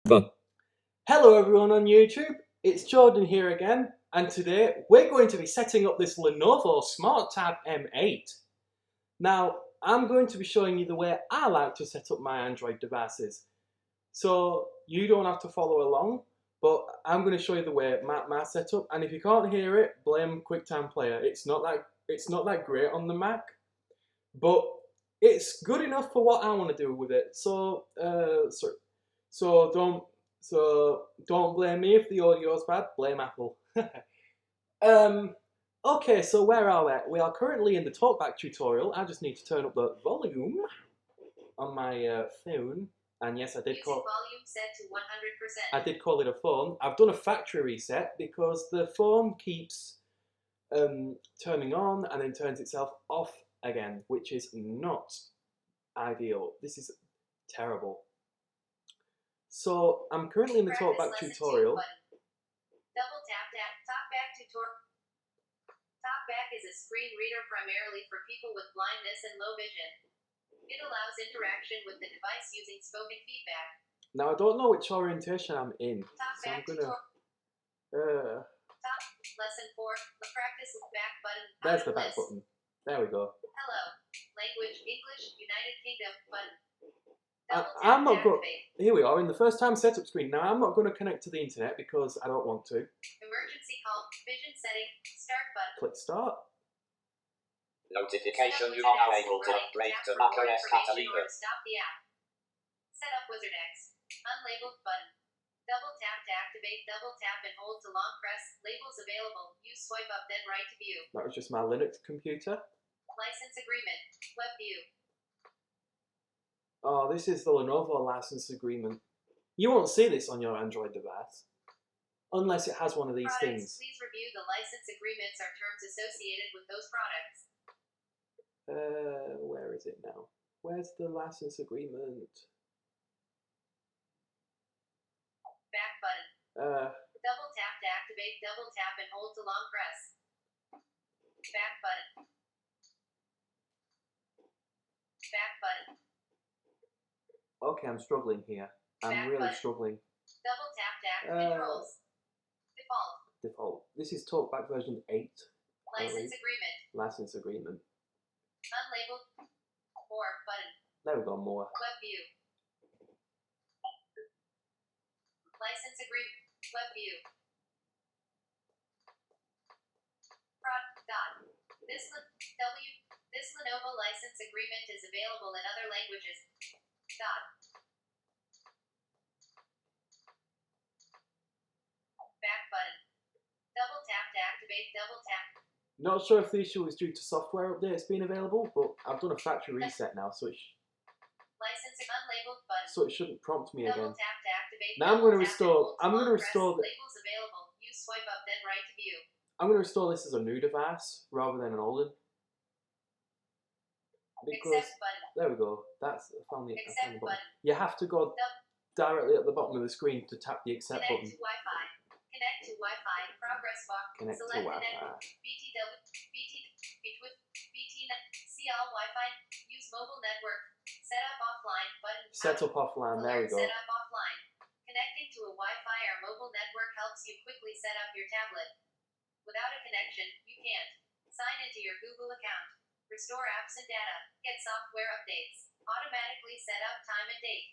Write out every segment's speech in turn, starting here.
Fun. Hello everyone on YouTube, it's Jordan here again, and today we're going to be setting up this Lenovo SmartTab M8. Now, I'm going to be showing you the way I like to set up my Android devices. So you don't have to follow along, but I'm going to show you the way my setup, and if you can't hear it, blame QuickTime Player. It's not that great on the Mac, but it's good enough for what I want to do with it. So don't blame me if the audio's bad. Blame Apple. Okay, so where are we? We are currently in the talkback tutorial. I just need to turn up the volume on my phone. And yes, I did call volume set to 100%. I did call it a phone. I've done a factory reset because the phone keeps turning on and then turns itself off again, which is not ideal. This is terrible. So I'm currently in the talkback tutorial. Double tap talkback tutorial. Talkback is a screen reader primarily for people with blindness and low vision. It allows interaction with the device using spoken feedback. Now I don't know which orientation I'm in, so I'm gonna. Lesson 4. The practice with back button. There's the back button. There we go. Hello. Language English United Kingdom button. I'm not going. Here we are in the first time setup screen. Now I'm not going to connect to the internet because I don't want to. Emergency call. Vision setting. Start button. Click start. Notification you are now able to upgrade to macOS Catalina. Stop the app. Setup Wizard X. Unlabeled button. Double tap to activate. Double tap and hold to long press. Labels available. Use swipe up then right to view. That was just my Linux computer. License agreement. Web view. Oh, this is the Lenovo license agreement. You won't see this on your Android device unless it has one of these things. Please review the license agreements or terms associated with those products. Where is it now? Where's the license agreement? Back button. Double tap to activate. Double tap and hold to long press. Back button. Back button. Okay, I'm struggling here. I'm really struggling. Double tap to activate controls. Default. This is talkback version 8. License agreement. License agreement. Unlabeled. More button. There we go, more. Web view. License agreement. Web view. This Lenovo license agreement is available in other languages. Back button. Double tap to activate. Double tap. Not sure if the issue is due to software updates being available, but I've done a factory reset now, so license unlabeled button. So it shouldn't prompt me again. Double tap to activate. Now I'm going to restore. Labels available. Use swipe up then right to view. I'm going to restore this as a new device rather than an old one. Because there we go. That's found the button. You have to go directly at the bottom of the screen to tap the accept button. Connect to Wi-Fi. Connect to Wi-Fi. Progress bar. Connect Select to Wi-Fi. CL Wi-Fi. Use mobile network. Set up offline button. Set up offline. There we go. Set up offline. Connecting to a Wi-Fi or mobile network helps you quickly set up your tablet. Without a connection, you can't. Sign into your Google account. Restore apps and data. Get software updates. Automatically set up time and date.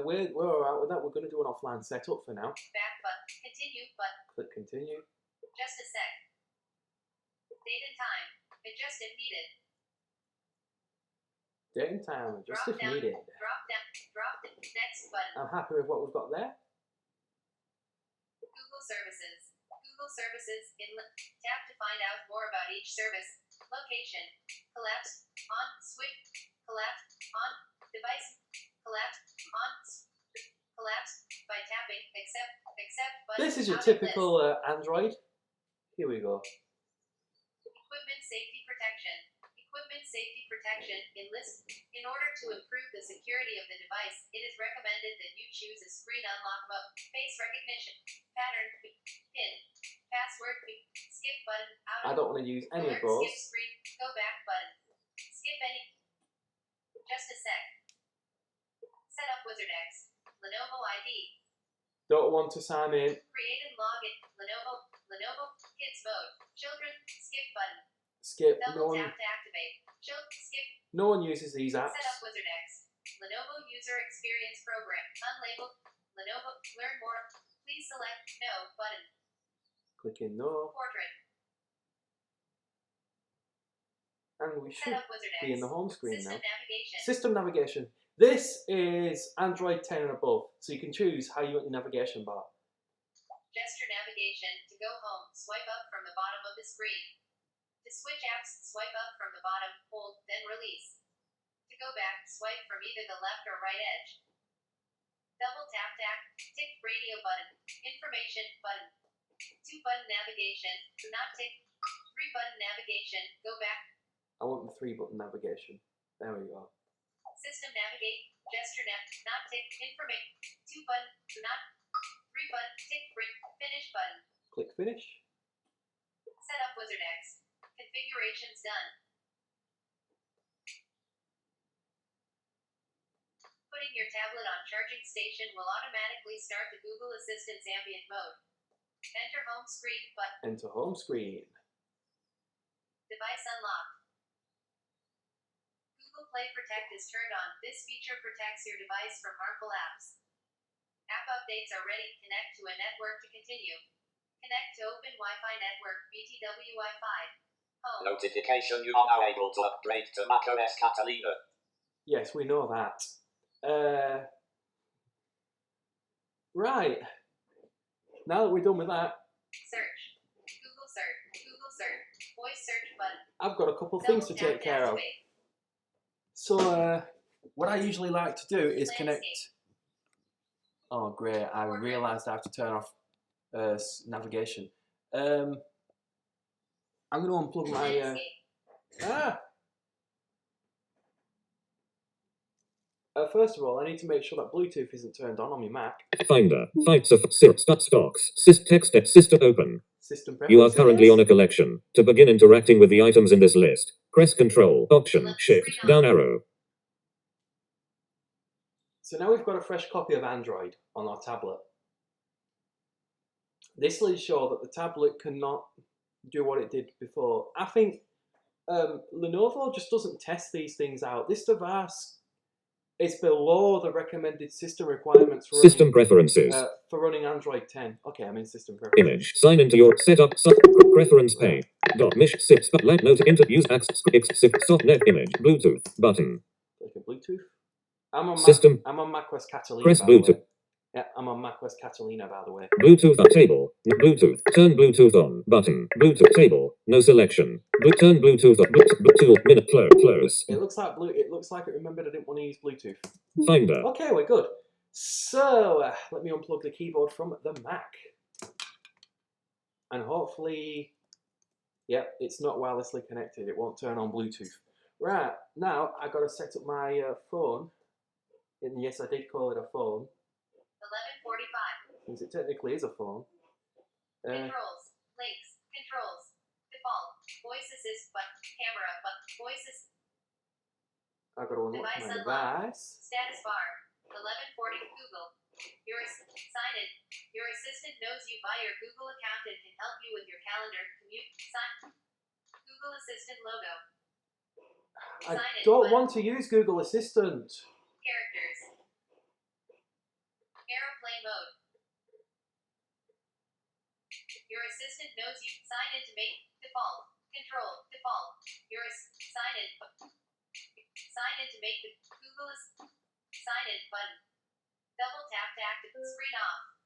We're alright with that. We're going to do an offline setup for now. Back button. Continue button. Click continue. Just a sec. Date and time. Adjust if needed. Date and time. Adjust if needed. Drop down. Next button. I'm happy with what we've got there. Google services. Google services. Tap to find out more about each service. Location. Collapse. On. Switch. Collapse. On. Device. Collapse. On. Collapse. By tapping. Accept button. This is your typical Android. Here we go. Equipment safety protection. Equipment safety protection. In order to improve the security of the device, it is recommended that you choose a screen unlock mode, face recognition, pattern, PIN, password, skip button. I don't want to use any of those. Skip screen. Go back button. Skip any. Just a sec. Set up Wizard X. Lenovo ID. Don't want to sign in. Create and log in. Lenovo Kids Mode. Children. Skip button. Skip. Double tap to activate. Skip. No one uses these apps. Set up Wizard X. Lenovo User Experience Program. Unlabeled. Lenovo. Learn more. Please select No button. Click in No. Portrait. And we Set should up Wizard be X. in the home screen System now. navigation. System navigation. This is Android 10 and above, so you can choose how you want your navigation bar. Gesture navigation. To go home, swipe up from the bottom of the screen. To switch apps, swipe up from the bottom, hold, then release. To go back, swipe from either the left or right edge. Double tap tick radio button. Information button. 2 button navigation, not tick. 3 button navigation, go back. I want the 3-button navigation. There we go. System navigate, gesture not tick, information. 2 button, not 3 button, tick, finish button. Click finish. Set up Wizard X. Configurations done. Putting your tablet on charging station will automatically start the Google Assistant's ambient mode. Enter home screen button. Enter home screen. Device unlocked. Google Play Protect is turned on. This feature protects your device from harmful apps. App updates are ready. Connect to a network to continue. Connect to Open Wi-Fi Network, BTW Wi-Fi. Home. Notification: you are now able to upgrade to macOS Catalina. Yes, we know that. Right. Now that we're done with that, Search. Google search. Voice search button. I've got a couple of things to take care of. So, what I usually like to do is connect. Oh, great! I realised I have to turn off navigation. I'm going to unplug my. First of all, I need to make sure that Bluetooth isn't turned on my Mac. Finder. Fights of stocks. Text system open. System You are preferences. currently on a collection. To begin interacting with the items in this list, press Control, Option, Shift, down arrow. So now we've got a fresh copy of Android on our tablet. This will ensure that the tablet cannot do what it did before. I think Lenovo just doesn't test these things out. This device is below the recommended system requirements for System preferences. For running Android 10. Okay, I'm in system preferences. Image. Sign into your setup preference pane. Mish 6 light note interviews access softnet image Bluetooth button. Like a Bluetooth. I'm on System. I'm on macOS Catalina. Press by the way. Bluetooth. Yeah, I'm on macOS Catalina, by the way. Bluetooth table. Bluetooth. Turn Bluetooth on. Button. Bluetooth table. No selection. Turn Bluetooth on. Bluetooth minute close. It looks like It looks like it remembered I didn't want to use Bluetooth. Finder. Okay, we're good. So let me unplug the keyboard from the Mac, and hopefully, yep, it's not wirelessly connected. It won't turn on Bluetooth. Right now, I got to set up my phone. And yes, I did call it a phone. 11:45. Since it technically is a phone. Controls. Links. Controls. Default. Voice assist button. Camera button. Voices. I've got to unlock Device my unlocked. device. Status bar. 11:40. Google. Sign in. Your assistant knows you by your Google account and can help you with your calendar, commute, sign. Google Assistant logo. I Sign in don't button. want to use Google Assistant. Characters. Aeroplane mode. Your assistant knows you. Sign in to make default. Control. Default. Sign in. Sign in to make the Google sign in button. Double tap to activate screen off.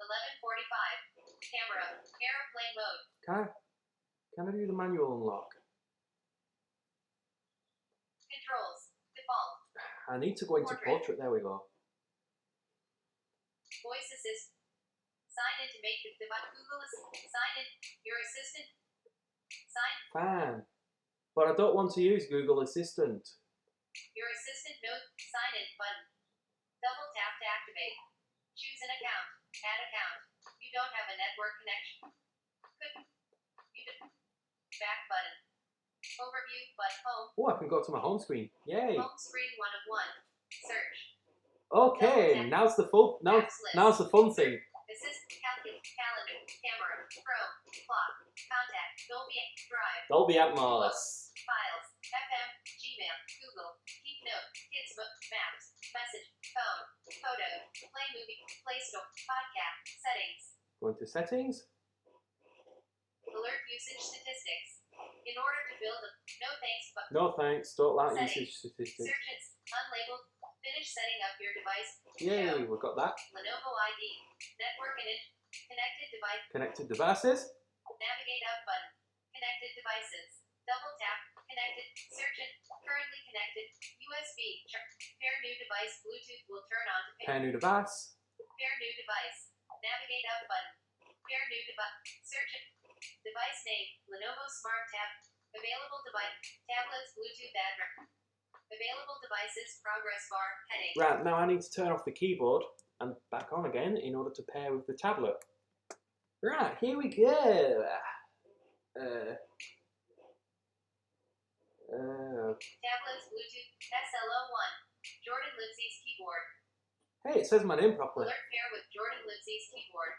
11:45. Camera. Aeroplane mode. Can I do the manual unlock? Controls. Default. I need to go into portrait. There we go. Voice assist. Sign in to make the device. Google sign in. Your assistant. Sign. Fine. But I don't want to use Google Assistant. Your assistant note. Sign in button. Double tap to activate. Choose an account. Add account. You don't have a network connection. Back button. Overview but home. Oh, I can go to my home screen. Yay. Home screen 1 of 1. Search. Okay, now's the fun. Now's the fun thing. Assist, calendar, camera, Chrome, clock, contact, Dolby, Drive, Dolby Atmos. files, FM, Gmail, Google, keep note, kids book, maps, message, phone, photo, play movie, Play Store, podcast, settings, Go into settings. alert usage statistics. In order to build a no thanks button, No thanks. Don't like Settings. usage statistics. search it, unlabeled, finish setting up your device. Yay, Show, we've got that. Lenovo ID, network and connected device, Connected devices. navigate up button, connected devices, double tap, connected, search it, currently connected, USB, pair new device, Bluetooth will turn on to Pair new device. pair new device, navigate up button, pair new device, search it, device name, Lenovo Smart Tab, available device, tablets, Bluetooth address, available devices, progress bar, heading. Right, now I need to turn off the keyboard and back on again in order to pair with the tablet. Right, here we go. Tablets, Bluetooth, SLO1, Jordan Lipsy's keyboard, Hey, it says my name properly. alert pair with Jordan Lipsy's keyboard,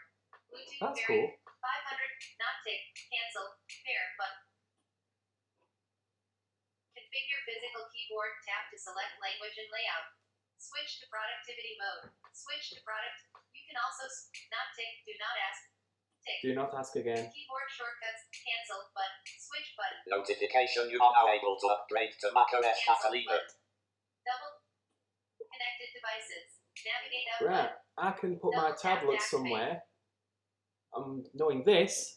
Bluetooth That's pairing, cool. 500, not tick, cancel, pair, button. Configure physical keyboard, tap to select language and layout. Switch to productivity mode. Switch to product. You can also not tick, do not ask, tick. Do not ask again. Keyboard shortcuts, cancel button, switch button, Notification you are now able to upgrade to macOS cancel Catalina. button. Double connected devices. Navigate up Right, button. I can put my Double tap tablet to activate. somewhere. Knowing this,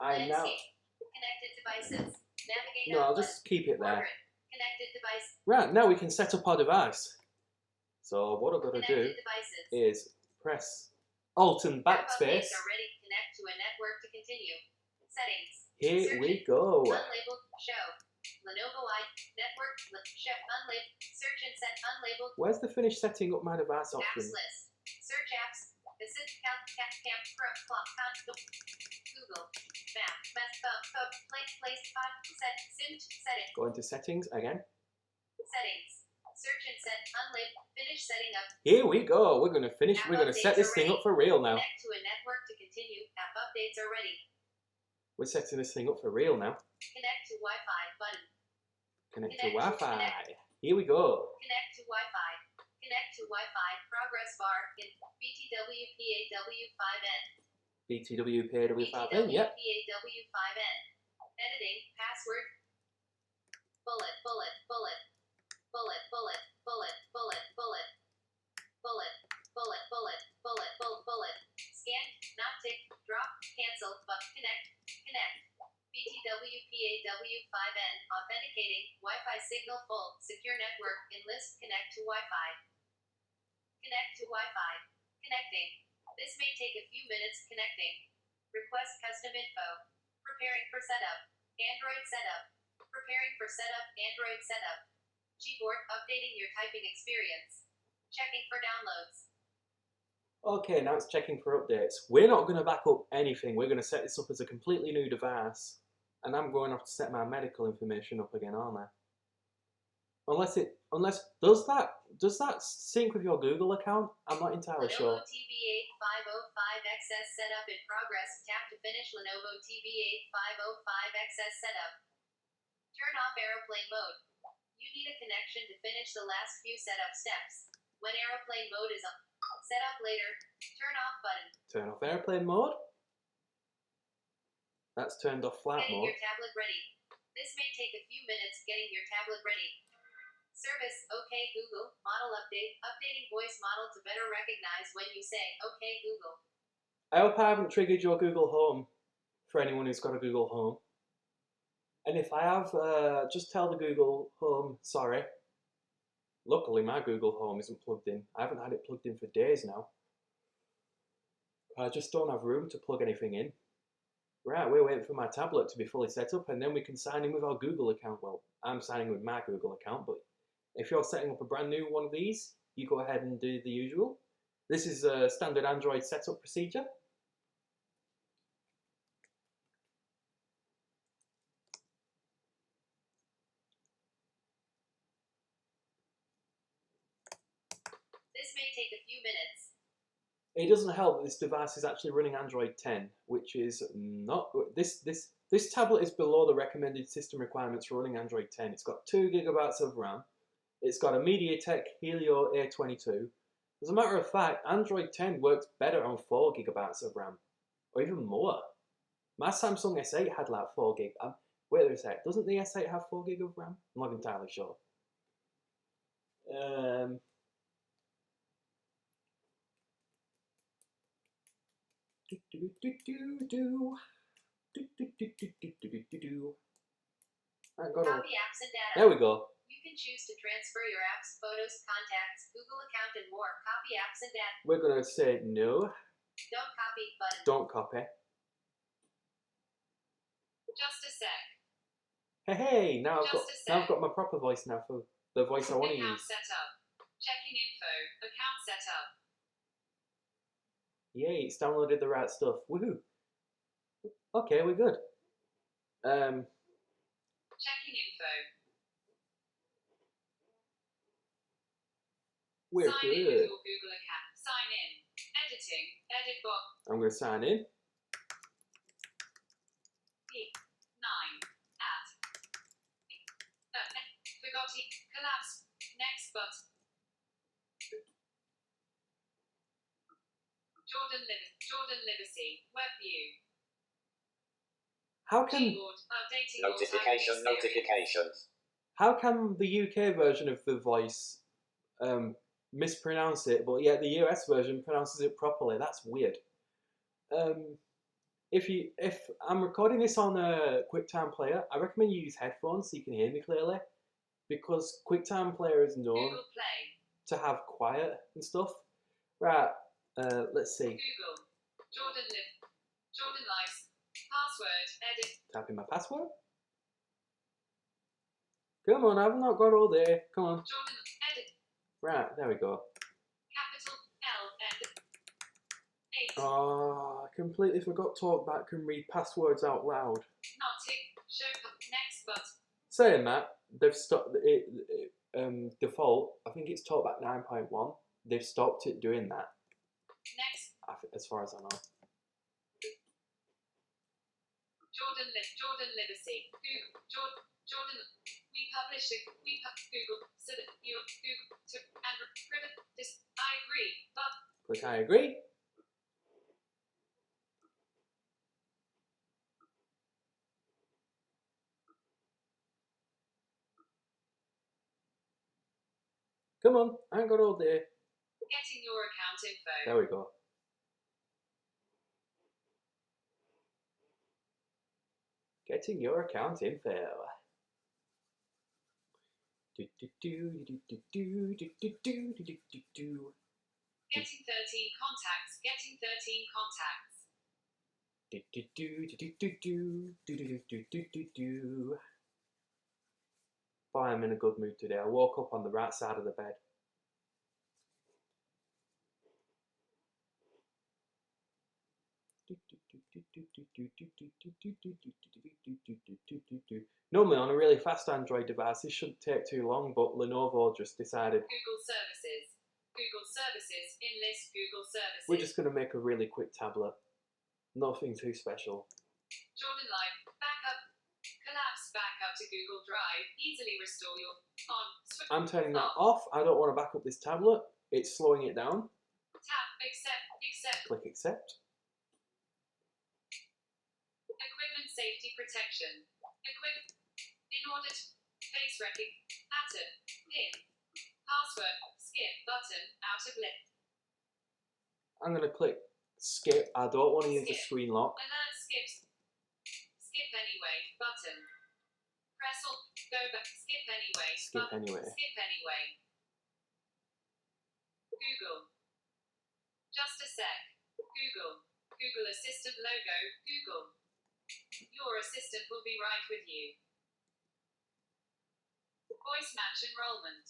I now. Landscape. Connected devices. Navigate No, up I'll just keep it button. there. Portrait. Connected device. Right, now we can set up our device. So what I've got to do Connected devices. is press Alt and App updates backspace. are ready. Connect to a network to continue. Settings. Here Search we it. go. Unlabeled. Show. Lenovo network. Show. Unlabeled. Search and set. Unlabeled. Where's the finish setting up my device Apps option? list. Search apps. Assist. Count. Cam. Clock. Google. Map. Phone. Place. Set. Sim. Setting. Go into settings again. Settings. Search and set. Unlabeled. Finish setting up. Here we go. We're gonna finish. App We're gonna set updates this are thing ready. up for real now. Connect to a network to continue. App updates are ready. We're setting this thing up for real now. Connect to Wi-Fi button. Connect to Connect to Wi-Fi. Here we go. Connect to Wi-Fi. Connect to Wi-Fi. Progress bar in BTW-PAW5N. BTW-PAW5N. Yep. PAW5N. Editing. Password. Bullet. Bullet. Bullet. Bullet. Bullet. Bullet. Bullet. Bullet. Bullet. Bullet. Bullet. Bullet. Bullet. Bullet. Scan. Not tick. Drop. Cancel. But connect. Connect. BTW-PAW5N. Authenticating. Wi-Fi signal full. Secure network. Enlist. Connect to Wi-Fi. Connect to Wi-Fi. Connecting. This may take a few minutes connecting. Request custom info. Preparing for setup. Android setup. Preparing for setup. Android setup. Gboard. Updating your typing experience. Checking for downloads. Okay, now it's checking for updates. We're not going to back up anything. We're going to set this up as a completely new device. And I'm going to have to set my medical information up again, aren't I? Does that sync with your Google account? I'm not entirely sure. Lenovo TV8505XS setup in progress. Tap to finish Lenovo TV8505XS setup. Turn off aeroplane mode. You need a connection to finish the last few setup steps. When aeroplane mode is up, set up later. Turn off button. Turn off airplane mode. That's turned off flight Getting mode. your tablet ready. This may take a few minutes getting your tablet ready. Service, OK Google, model update, updating voice model to better recognize when you say, OK Google. I hope I haven't triggered your Google Home for anyone who's got a Google Home. And if I have, just tell the Google Home, sorry. Luckily, my Google Home isn't plugged in. I haven't had it plugged in for days now. I just don't have room to plug anything in. Right, we're waiting for my tablet to be fully set up and then we can sign in with our Google account. Well, I'm signing with my Google account, but if you're setting up a brand new one of these, you go ahead and do the usual. This is a standard Android setup procedure. may take a few minutes. It doesn't help that this device is actually running Android 10, which is not this tablet is below the recommended system requirements for running Android 10. It's got 2 gigabytes of RAM. It's got a MediaTek Helio A22. As a matter of fact, Android 10 works better on 4 gigabytes of RAM, or even more. My Samsung S8 had like 4 gig. Wait a sec, doesn't the S8 have 4 gig of RAM? I'm not entirely sure. Copy apps and data. There we go. You can choose to transfer your apps, photos, contacts, Google account, and more. Copy apps and data. We're going to say no. Don't copy button. Don't copy. Just a sec. Hey, now I've got my proper voice now for the voice I want to Account use. setup. Checking info. Account setup. Yay, it's downloaded the right stuff. Woohoo. Okay, we're good. Checking info. We're Sign in with good. your Google account. Sign in. Editing. Edit box. I'm going to sign in. 9 at. Forgot it. Collapse. Next button. Jordan Livesey. Web view. How can Keyboard. Updating your Notifications. typing experience. Notifications. how can the UK version of the voice mispronounce it, but yet the US version pronounces it properly? That's weird. If I'm recording this on a QuickTime Player, I recommend you use headphones so you can hear me clearly, because QuickTime Player is known Google Play. to have quiet and stuff. Right. Let's see. Google. Jordan Lives. Password. Edit. Type in my password. Come on, I've not got all day. Come on. Jordan. Edit. Right, there we go. Capital L. Edit. 8. Oh, I completely forgot TalkBack can read passwords out loud. Not tick. Show. Next button. Saying that, they've stopped it. Default. I think it's TalkBack 9.1. They've stopped it doing that. Next. As far as I know. Jordan Livesey. Jordan. We publish it. Google. So that you Google to and this. I agree. But Click I agree. Come on, I ain't got all day. getting your account info. There we go. Getting your account info. Getting 13 contacts. Getting 13 contacts. Boy, I'm in a good mood today. I woke up on the right side of the bed. Normally on a really fast Android device this shouldn't take too long, but Lenovo just decided Google services. Google services. In list Google services. we're just going to make a really quick tablet. Nothing too special. Jordan Live. Backup. Collapse backup to Google Drive. Easily restore your I'm turning that off. I don't want to back up this tablet. It's slowing it down. Tap. Accept. Click accept. Equipment safety protection. In order to face recognition. Pattern. Pin. Password. Skip button. Out of list. I'm going to click skip. I don't want to use the screen lock. Alert skips. Skip anyway button. Press or go back. Skip anyway. Skip anyway. Skip anyway. Google. Just a sec. Google. Google Assistant logo. Google. Your assistant will be right with you. Voice match enrollment.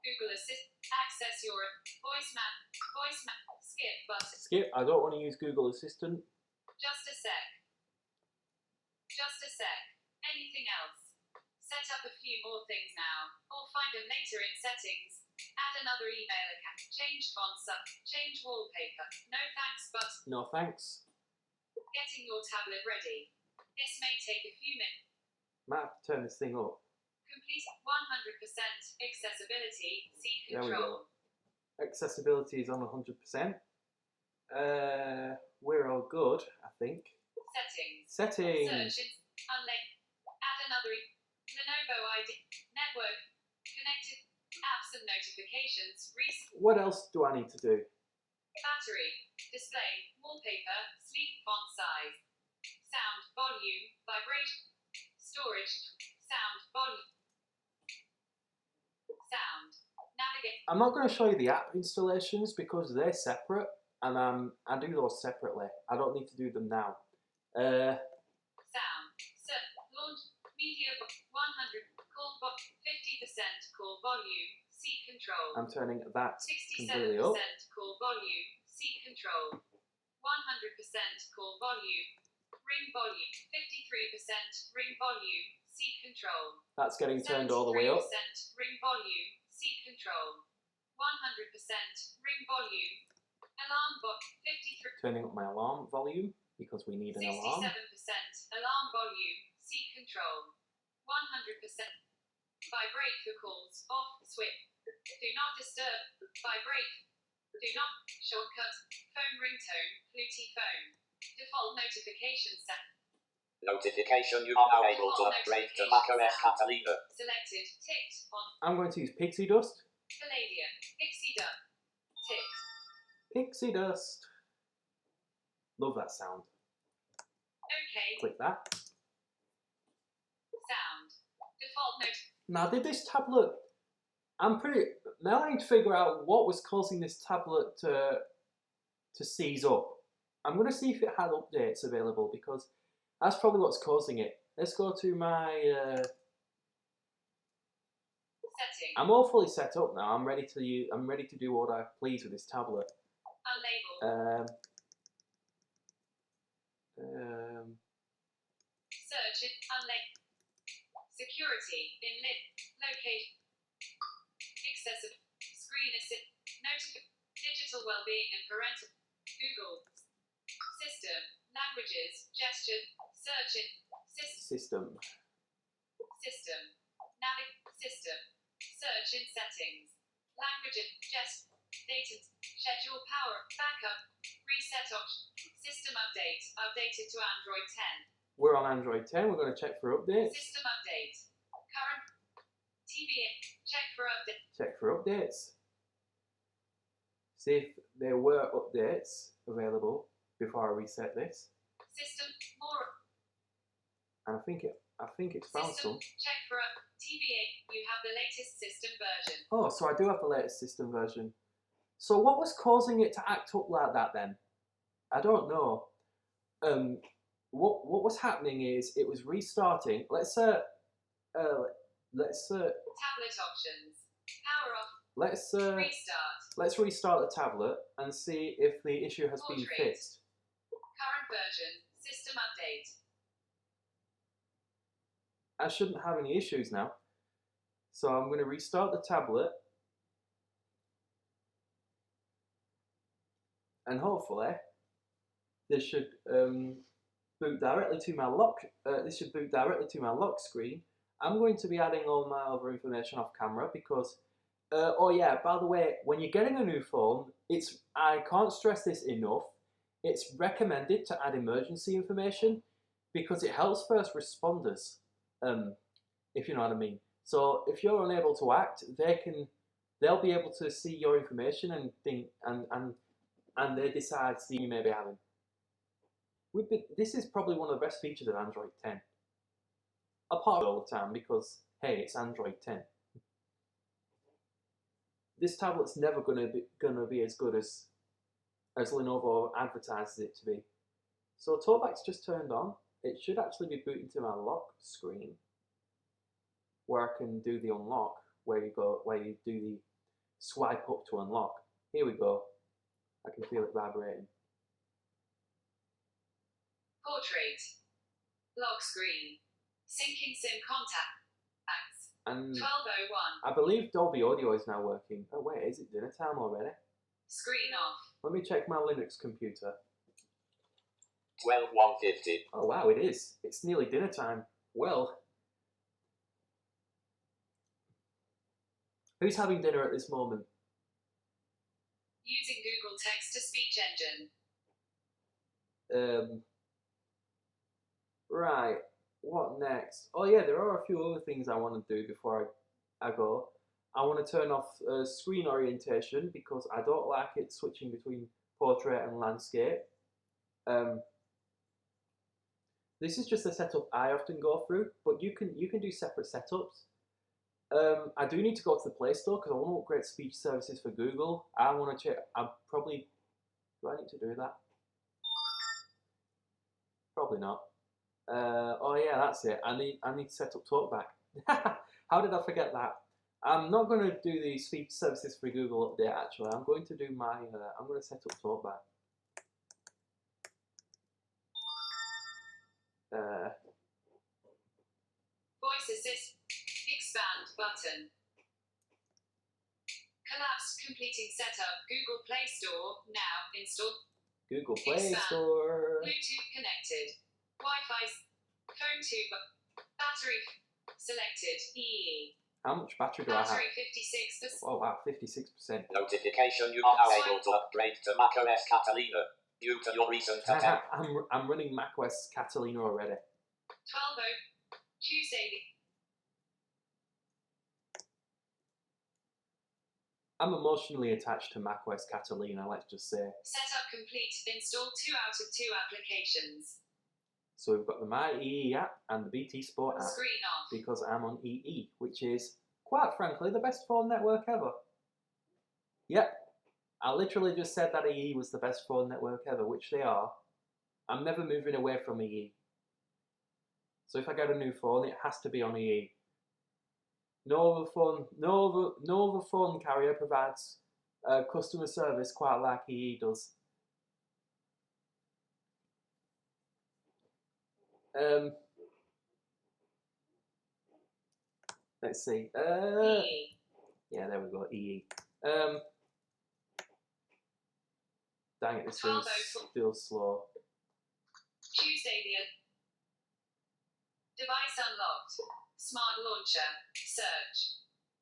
Google Assist. Access your voice map. Skip button. Skip. I don't want to use Google Assistant. Just a sec. Just a sec. Anything else? Set up a few more things now, or find them later in settings. Add another email account. Change font sub. Change wallpaper. No thanks, but No thanks. getting your tablet ready. This may take a few minutes. Might have to turn this thing up. Complete 100% accessibility. See There we control. go. Accessibility is on 100%. We're all good, I think. Settings. Settings. Search in. Unlink. Add another Lenovo ID. Network. Connected. Apps and notifications. What else do I need to do? Battery. Display. Wallpaper. Sleek font size. Sound. Volume. Vibration. Storage. Sound. Volume. Sound. Navigate. I'm not going to show you the app installations because they're separate, and I do those separately. I don't need to do them now. Sound. Set. Launch. Media. 100. Call box. 50% call volume. See control. I'm turning that 67% completely up. call volume. See control. 100% call volume. Ring volume. 53% ring volume. See control. That's getting turned all the way up. 73% ring volume. See control. 100% ring volume. Alarm box. 53. Turning up my alarm volume because we need an 67% alarm. alarm volume. See control. 100%. Vibrate for calls. Off. Switch. Do not disturb. Vibrate. Do not. Shortcut. Phone ringtone. Fluty phone. Default notification set. Notification you are now able to upgrade to macOS Catalina. Selected. Ticked. On. I'm going to use Pixie Dust. Palladium. Pixie Duck. Ticked. Pixie Dust. Love that sound. OK. Click that. Sound. Default note. Now, did this tablet... Now I need to figure out what was causing this tablet to seize up. I'm going to see if it had updates available because that's probably what's causing it. Let's go to my... Setting. I'm all fully set up now. I'm ready to do what I please with this tablet. Unlabeled. Search it. Unlabeled. Security. Inlit. Location. Excessive. Screen assist. Digital well-being and parental. Google. System. Languages. Gesture. Search in. System. System. System. Search in settings. Language. Data. Schedule power. Backup. Reset option. System update. Updated to Android 10. We're on Android 10. We're going to check for updates. System update. Current. TV. Check for update. Check for updates. See if there were updates available before I reset this. System. More. And I think it's found System. some. Check for TVA. You have the latest system version. Oh, so I do have the latest system version. So what was causing it to act up like that then? I don't know. What was happening is it was restarting. Let's Tablet options. Power off. let's restart the tablet and see if the issue has been Portrait. fixed. Current version. System update. I shouldn't have any issues now. So I'm going to restart the tablet. And hopefully this should boot directly to my lock. This should boot directly to my lock screen. I'm going to be adding all my other information off camera because, oh yeah, by the way, when you're getting a new phone, I can't stress this enough. It's recommended to add emergency information because it helps first responders, if you know what I mean. So if you're unable to act, they'll be able to see your information and think and they decide you may be having. This is probably one of the best features of Android 10. Apart all the time because, hey, it's Android 10. This tablet's never gonna be as good as Lenovo advertises it to be. So TalkBack's just turned on. It should actually be booting to my lock screen, where I can do the unlock, where you do the swipe up to unlock. Here we go. I can feel it vibrating. Portrait. Lock screen. Syncing SIM contact. And 12:01. I believe Dolby Audio is now working. Oh wait, is it dinner time already? Screen off. Let me check my Linux computer. 12:150. Oh wow, it is. It's nearly dinner time. Well, who's having dinner at this moment? Using Google Text-to-Speech engine. Right. What next? Oh yeah, there are a few other things I want to do before I go. I want to turn off screen orientation because I don't like it switching between portrait and landscape. This is just a setup I often go through, but you can do separate setups. I do need to go to the Play Store because I want to upgrade speech services for Google. I want to check. Do I need to do that? Probably not. Oh yeah, that's it. I need to set up TalkBack. How did I forget that? I'm not going to do the speech services for Google update. Actually, I'm going to do my. I'm going to set up TalkBack. Voice assist. Expand button. Collapse completing setup. Google Play Store. Now install. Google Play Expand. Store. Bluetooth connected. Wi-Fi. Phone 2. Battery selected. EE. How much battery do I have? Battery 56%. Oh wow, 56%. Notification: you are now able to upgrade to macOS Catalina due to your recent attempt. I'm running macOS Catalina already. 12:00. Tuesday. I'm emotionally attached to macOS Catalina, let's just say. Setup complete. Install 2 out of 2 applications. So we've got the My EE app and the BT Sport app Screen off. because I'm on EE, which is, quite frankly, the best phone network ever. Yep, I literally just said that EE was the best phone network ever, which they are. I'm never moving away from EE. So if I get a new phone, it has to be on EE. No other phone carrier provides customer service quite like EE does. Let's see. EE. Yeah, there we go. EE. Dang it, this thing's still slow. Tuesday the device unlocked. Smart launcher. Search.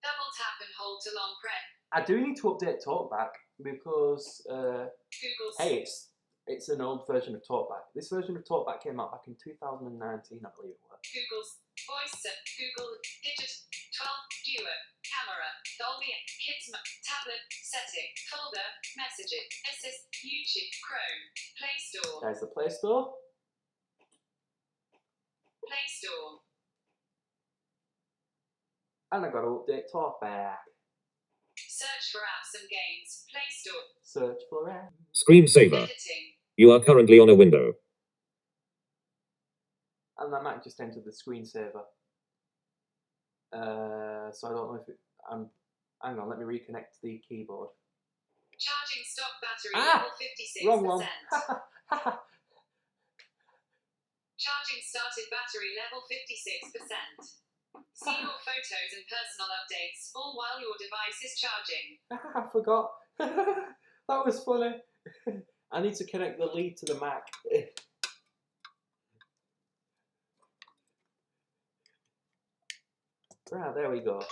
Double tap and hold to long press. I do need to update TalkBack because Google. hey, it's an old version of TalkBack. This version of TalkBack came out back in 2019, I believe it was. Google's voice set. Google Digit 12 duet camera Dolby Kids tablet setting folder messages assist YouTube Chrome Play Store. There's the Play Store. Play Store. And I got to update TalkBack. Search for apps and games. Play Store. Search for apps. Screensaver. Editing. You are currently on a window. And I might just enter the screensaver. So I don't know if it. Hang on, let me reconnect the keyboard. Charging stock battery Ah! level 56%. Wrong one. Charging started battery level 56%. See your photos and personal updates, all while your device is charging. I forgot. That was funny. I need to connect the lead to the Mac. Right, there we go.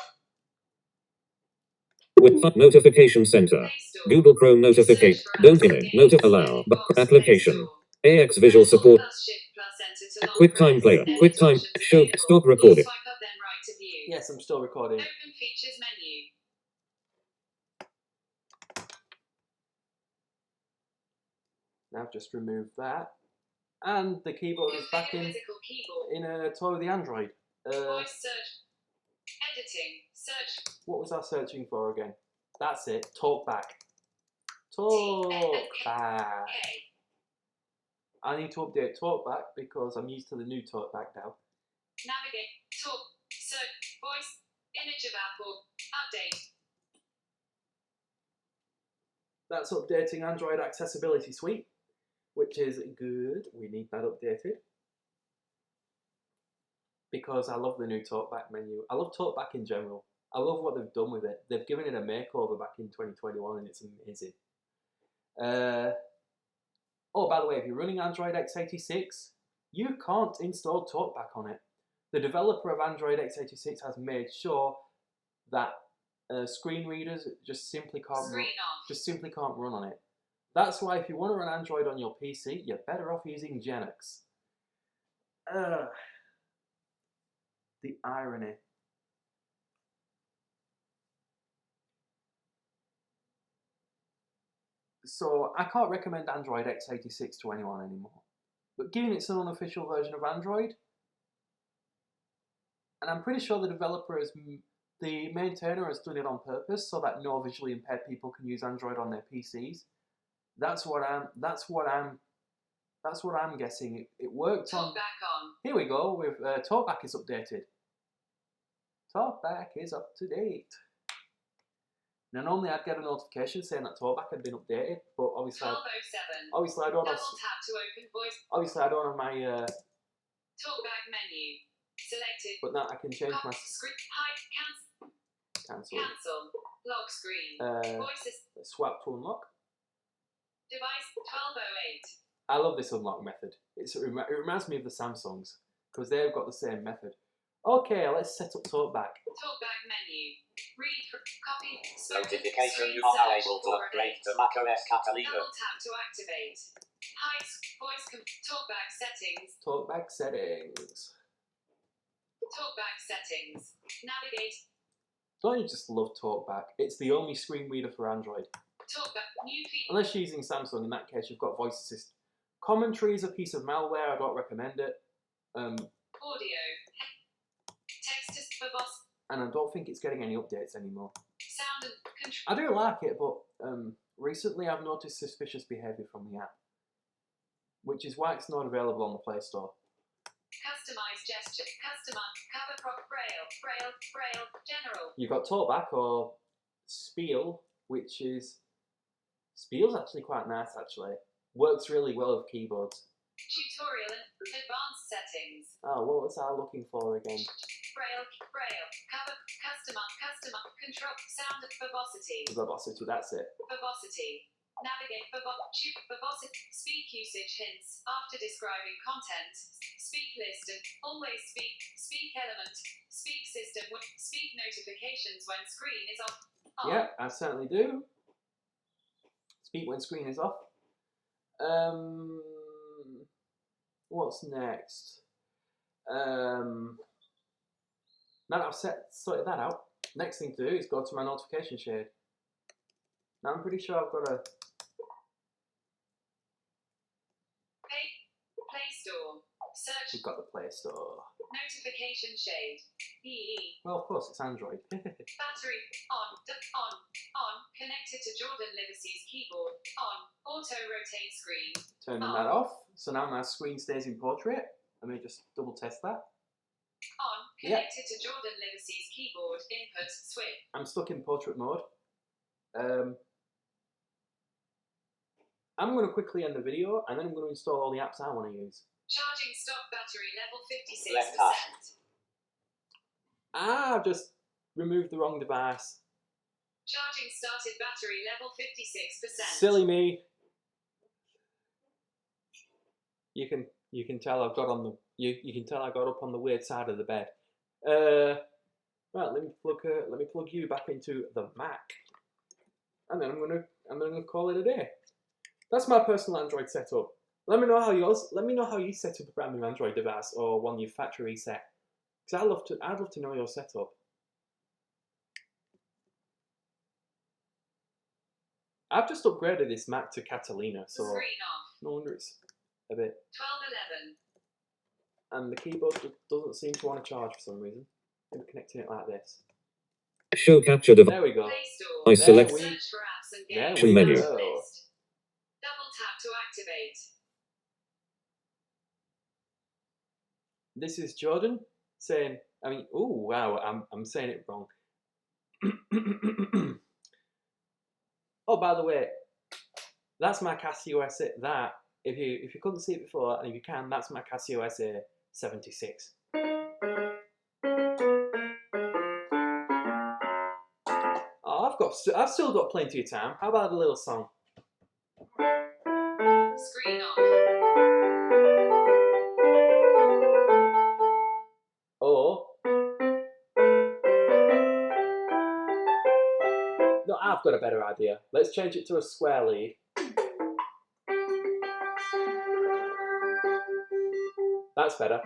With Notification Center. Play Store. Google Chrome notification. Search for Don't apps and image. games. Allow. Box Play Application. Store. AX Visual Support. Plus Shift plus enter to long QuickTime press. Player. Edit QuickTime. options Show. available. Stop You recording. swipe up then right to view. Yes, I'm still recording. Open features menu. Now I've just removed that. And the keyboard is back Configure in physical keyboard. a toy with the Android. Voice search. Editing. Search. What was I searching for again? That's it. TalkBack. TalkBack. K. I need to update TalkBack because I'm used to the new TalkBack now. Navigate. Talk. Search. Voice. Image of Apple. Update. That's updating Android Accessibility Suite, which is good. We need that updated. because I love the new TalkBack menu. I love TalkBack in general. I love what they've done with it. They've given it a makeover back in 2021 and it's amazing. Oh, by the way, if you're running Android x86, you can't install TalkBack on it. The developer of Android x86 has made sure that screen readers just simply can't run on it. That's why if you want to run Android on your PC, you're better off using Genix. The irony. So I can't recommend Android x86 to anyone anymore. But given it's an unofficial version of Android, and I'm pretty sure the developer the maintainer has done it on purpose so that no visually impaired people can use Android on their PCs. That's what I'm guessing. It worked on. Here we go. With TalkBack is updated. TalkBack is up to date. Now normally I'd get a notification saying that TalkBack had been updated, but obviously I don't have. Obviously I don't have my TalkBack menu selected. But now I can change my cancel. Lock screen. Voices. Swap to unlock. Device 1208. I love this unlock method. It reminds me of the Samsungs because they've got the same method. Okay, let's set up TalkBack. TalkBack menu. Read, copy, Notification you are now able to upgrade to macOS Catalina. Double tap to activate. Hide voice TalkBack settings. TalkBack settings. TalkBack settings. Navigate. Don't you just love TalkBack? It's the only screen reader for Android. TalkBack new feed. Unless you're using Samsung, in that case you've got voice assist. Commentary is a piece of malware. I don't recommend it. Audio. Text is verbose. And I don't think it's getting any updates anymore. Sound and control. I do like it, but recently I've noticed suspicious behaviour from the app, which is why it's not available on the Play Store. Customize gesture. Customize cover crop braille general. You've got TalkBack or Spiel, which is Spiel's actually quite nice. Actually, works really well with keyboards. Tutorial and advanced settings. Oh, what was I looking for again? Braille cover customer control sound verbosity. Verbosity, that's it. Verbosity. Navigate verbosity. Speak usage hints after describing content. Speak list and always speak. Speak element. Speak system. Speak notifications when screen is off. On. Yeah, I certainly do. Speak when screen is off. What's next? Now that I've sorted that out, next thing to do is go to my notification shade. Now I'm pretty sure I've got a Play Store. Search. We've got the Play Store. Notification shade. EE. Well, of course, it's Android. Battery on. Connected to Jordan Livesey's keyboard. On. Auto rotate screen. Turning that off. So now my screen stays in portrait. Let me just double test that. On. Connected to Jordan Livesey's keyboard. Input switch. I'm stuck in portrait mode. I'm going to quickly end the video and then I'm going to install all the apps I want to use. Charging stock battery level 56%. Left half. I've just removed the wrong device. Charging started battery level 56%. Silly me. You can tell I've got on the you can tell I got up on the weird side of the bed. Right, let me plug you back into the Mac, and then I'm gonna call it a day. That's my personal Android setup. Let me know how you set up a brand new Android device or one you've factory reset. Because I'd love to know your setup. I've just upgraded this Mac to Catalina, so Screen off. no wonder it's a bit. 1211. And the keyboard doesn't seem to want to charge for some reason. I'm connecting it like this. Show capture device. There we go. Play Store. I select Search for apps and There games. we menu. go. List. Double tap to activate. This is Jordan saying, oh wow, I'm saying it wrong. Oh, by the way, that's my Casio S8. That if you couldn't see it before, and if you can, that's my Casio S8 76. Oh, I've still got plenty of time. How about a little song? Screen off. Or no, I've got a better idea. Let's change it to a square lead. That's better.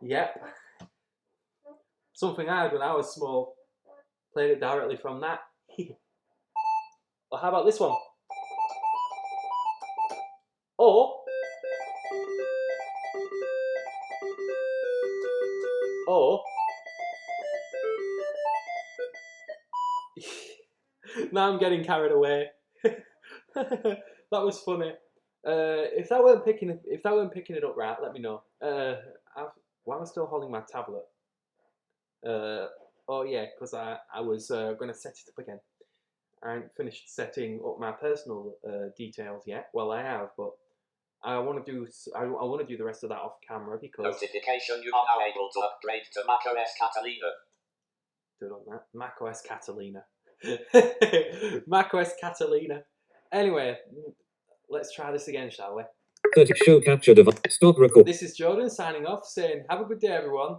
Yep. Something I had when I was small. Played it directly from that. Or how about this one? Or now I'm getting carried away. That was funny. If that weren't picking it up right, let me know. Why am I still holding my tablet? Oh yeah, because I was going to set it up again. I haven't finished setting up my personal details yet. Well, I have, but I want to do the rest of that off camera because Notification: you are now able to upgrade to macOS Catalina. do it on that macOS Catalina. macOS Catalina. Anyway, let's try this again, shall we? 30 show capture device. Stop record. This is Jordan signing off, saying have a good day, everyone.